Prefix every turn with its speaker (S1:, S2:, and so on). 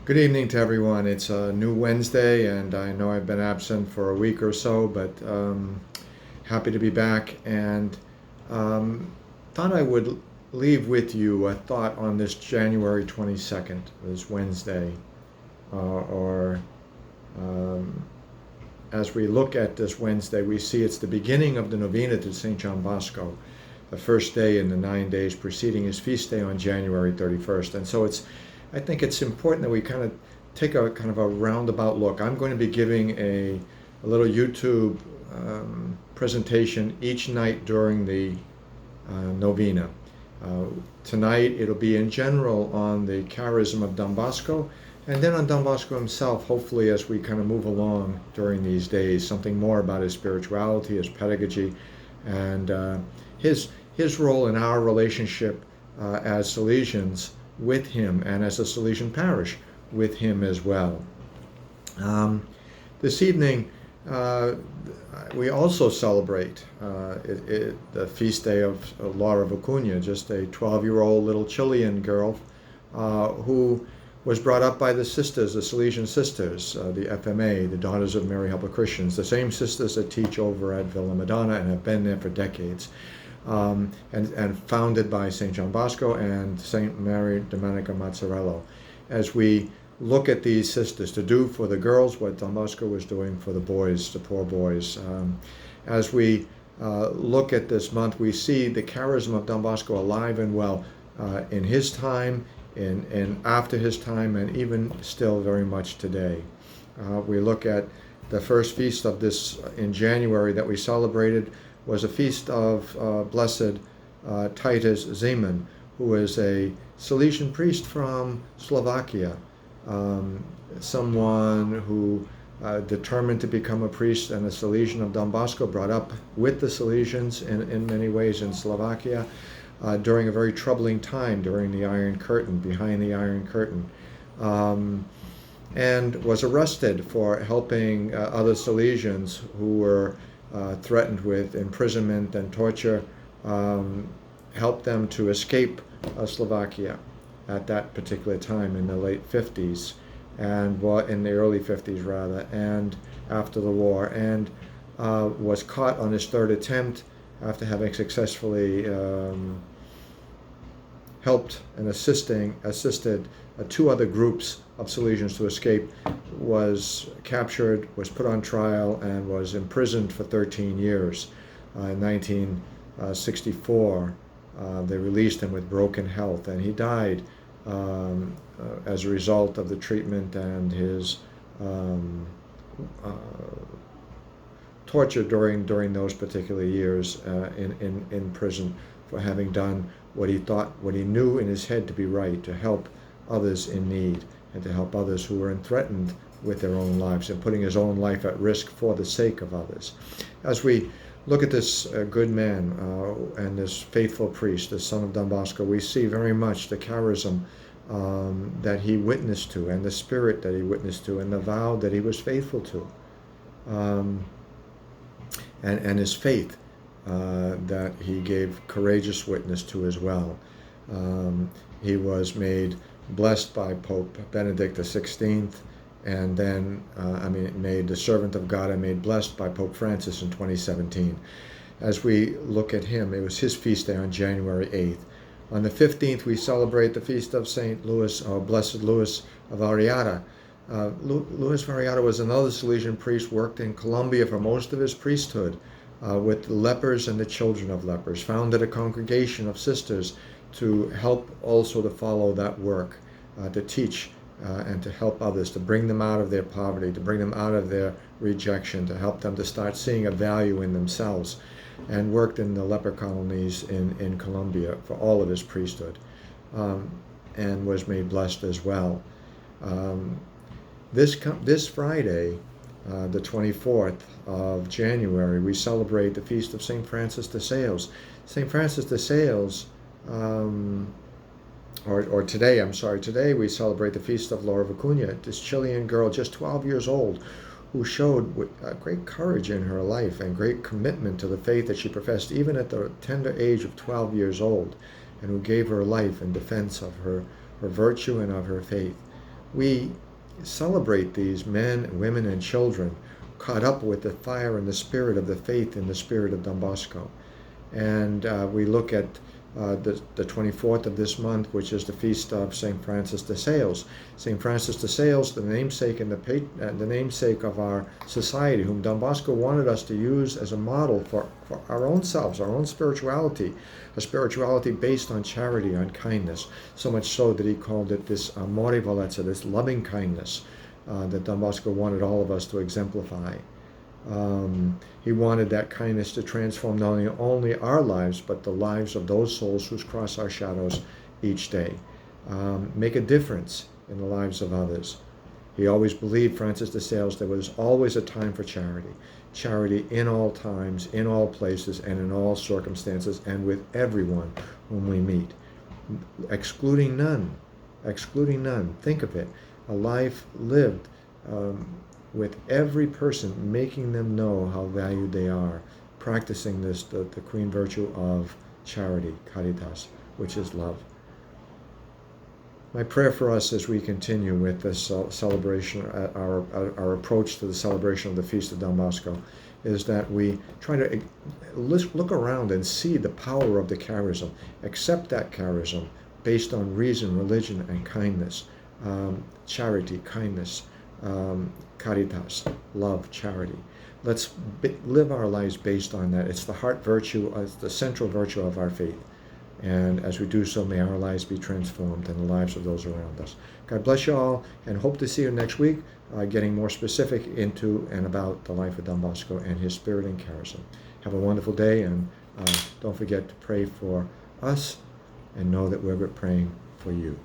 S1: Good evening to everyone. It's a new Wednesday, and I know I've been absent for a week or so, but happy to be back. And um, thought I would leave with you a thought on this January 22nd, this Wednesday, or um, as we look at this Wednesday, we see it's the beginning of the novena to St. John Bosco, the first day in the 9 days preceding his feast day on January 31st. And so I think it's important that we kind of take a kind of a roundabout look. I'm going to be giving a little YouTube presentation each night during the novena. Uh, Tonight it'll be in general on the charism of Don Bosco, and then on Don Bosco himself, hopefully as we kind of move along during these days, something more about his spirituality, his pedagogy, and his role in our relationship as Salesians with him and as a Salesian parish with him as well. Um, this evening, uh, we also celebrate the feast day of Laura Vicuña, just a 12-year-old little Chilean girl who was brought up by the sisters, the Salesian sisters, the FMA, the Daughters of Mary Help of Christians, the same sisters that teach over at Villa Madonna and have been there for decades. And founded by St. John Bosco and St. Mary Domenica Mazzarello. As we look at these sisters to do for the girls what Don Bosco was doing for the boys, the poor boys. As we look at this month, we see the charism of Don Bosco alive and well in his time, in after his time, and even still very much today. We look at the first feast of this in January that we celebrated was a feast of Blessed Titus Zeman, who is a Salesian priest from Slovakia, someone who determined to become a priest and a Salesian of Don Bosco, brought up with the Salesians in many ways in Slovakia during a very troubling time during the Iron Curtain, behind the Iron Curtain. And was arrested for helping other Salesians who were threatened with imprisonment and torture, helped them to escape Slovakia at that particular time in the late 50s, and in the early 50s rather, and after the war, and was caught on his third attempt after having successfully helped and assisted two other groups of Salesians to escape, was captured, was put on trial, and was imprisoned for 13 years. In 1964, they released him with broken health, and he died as a result of the treatment and his torture during those particular years in prison for having done what he knew in his head to be right, to help others in need and to help others who were threatened with their own lives, and putting his own life at risk for the sake of others. As we look at this good man and this faithful priest, the son of Don Bosco, we see very much the charism that he witnessed to, and the spirit that he witnessed to, and the vow that he was faithful to, and his faith that he gave courageous witness to as well. He was made blessed by Pope Benedict XVI, and then made the servant of God and made blessed by Pope Francis in 2017. As we look at him, it was his feast day on January 8th. On the 15th, we celebrate the feast of St. Louis, or Blessed Louis of Ariata. Louis Variata was another Salesian priest, worked in Colombia for most of his priesthood with lepers and the children of lepers, founded a congregation of sisters to help also to follow that work, to teach and to help others, to bring them out of their poverty, to bring them out of their rejection, to help them to start seeing a value in themselves, and worked in the leper colonies in Colombia for all of his priesthood, and was made blessed as well. This Friday, the 24th of January, we celebrate the feast of St. Francis de Sales. St. Francis de Sales, today we celebrate the feast of Laura Vicuña, this Chilean girl, just 12 years old, who showed great courage in her life and great commitment to the faith that she professed even at the tender age of 12 years old, and who gave her life in defense of her virtue and of her faith. we celebrate these men, women, and children caught up with the fire and the spirit of the faith in the spirit of Don Bosco. And we look at the 24th of this month, which is the feast of St. Francis de Sales. St. Francis de Sales, the namesake and the namesake of our society, whom Don Bosco wanted us to use as a model for our own selves, our own spirituality, a spirituality based on charity, on kindness. So much so that he called it this amore volezza, this loving kindness that Don Bosco wanted all of us to exemplify. He wanted that kindness to transform not only our lives, but the lives of those souls who cross our shadows each day. Make a difference in the lives of others. He always believed, Francis de Sales, there was always a time for charity. Charity in all times, in all places, and in all circumstances, and with everyone whom we meet. Excluding none. Excluding none. Think of it. A life lived with every person, making them know how valued they are, practicing this, the queen virtue of charity, caritas, which is love. My prayer for us as we continue with this celebration, our approach to the celebration of the Feast of Don Bosco, is that we try to look around and see the power of the charism, accept that charism based on reason, religion, and kindness, charity, kindness, caritas, love, charity. Let's live our lives based on that. It's the heart virtue, it's the central virtue of our faith. And as we do so, may our lives be transformed and the lives of those around us. God bless you all, and hope to see you next week, getting more specific into and about the life of Don Bosco and his spirit and charism. Have a wonderful day, and don't forget to pray for us, and know that we're praying for you.